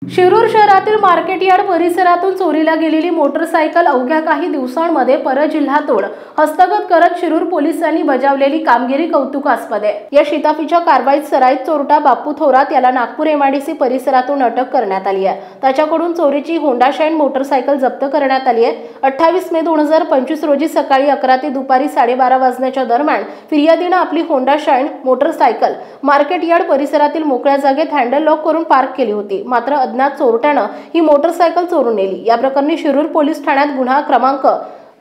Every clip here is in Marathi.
शिरूर शहरातील मार्केट यार्ड परिसरातून चोरीला गेलेली मोटरसायकल अवघ्या काही दिवसांमध्ये परजिल्ह्यातून हस्तगत करत शिरूर पोलिसांनी बजावलेली कामगिरी कौतुकास्पद आहे। या शिताफीच्या कारवाईत सराईत चोरटा बापू थोरात याला नागपूर MIDC परिसरातून अटक करण्यात आली आहे। त्याच्याकडून चोरीची होंडा शाईन मोटरसायकल जप्त करण्यात आली आहे। 28 मे 2025 रोजी सकाळी 11 ते दुपारी 12:30 वाजण्याच्या दरम्यान फिर्यादीने आपली Honda shine motorcycle market yard परिसरातील मोकळ्या जागेत हँडल लॉक करून पार्क केली होती। मात्र अज्ञात चोरट्यानं ही मोटरसायकल चोरून नेली। या प्रकरणी शिरूर पोलीस ठाण्यात गुन्हा क्रमांक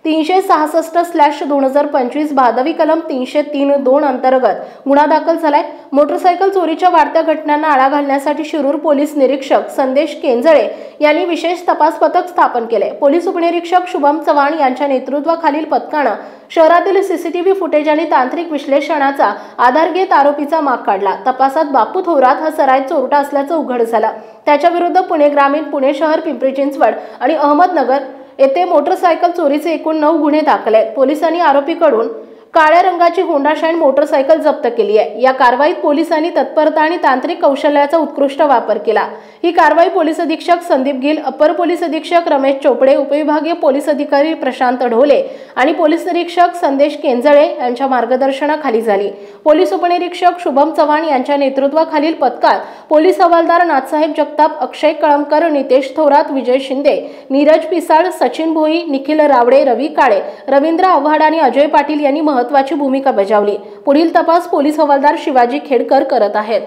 366/2025 भादवी कलम 303(2) अंतर्गत गुन्हा दाखल झालाय। मोटरसायकल चोरीच्या वाढत्या घटनांना आळा घालण्यासाठी शिरूर पोलीस निरीक्षक संदेश केंजळे यांनी विशेष तपास पथक स्थापन केले। पोलीस उपनिरीक्षक शुभम चव्हाण यांच्या नेतृत्वाखालील पथकानं शहरातील CCTV फुटेज आणि तांत्रिक विश्लेषणाचा आधार घेत आरोपीचा माग काढला। तपासात बापू थोरात हा सराईत चोरटा असल्याचं उघड झालं। त्याच्या विरुद्ध पुणे ग्रामीण, पुणे शहर, पिंपरी चिंचवड आणि अहमदनगर येथे मोटरसायकल चोरीचे एकूण 9 गुन्हे दाखल आहेत। पोलिसांनी आरोपीकडून काळ्या रंगाची होंडा शाईन मोटरसायकल जप्त केली आहे। या कारवाईत पोलिसांनी तत्परता आणि तांत्रिक कौशल्याचा उत्कृष्ट वापर केला। ही कारवाई पोलीस अधीक्षक संदीप गिल, अपर पोलीस अधीक्षक रमेश चोपडे, उपविभागीय पोलीस अधिकारी प्रशांत ढोले आणि पोलीस निरीक्षक संदेश केंजळे यांच्या मार्गदर्शनाखाली झाली। पोलीस उपनिरीक्षक शुभम चव्हाण यांच्या नेतृत्वाखालील पथकात पोलीस हवालदार नाथसाहेब जगताप, अक्षय कळमकर, नितेश थोरात, विजय शिंदे, नीरज पिसाळ, सचिन भोई, निखिल रावडे, रवी काळे, रवींद्र आव्हाड आणि अजय पाटील यांनी महत्त्वाची भूमिका बजावली। पुढील तपास पोलीस हवालदार शिवाजी खेडकर करत आहेत।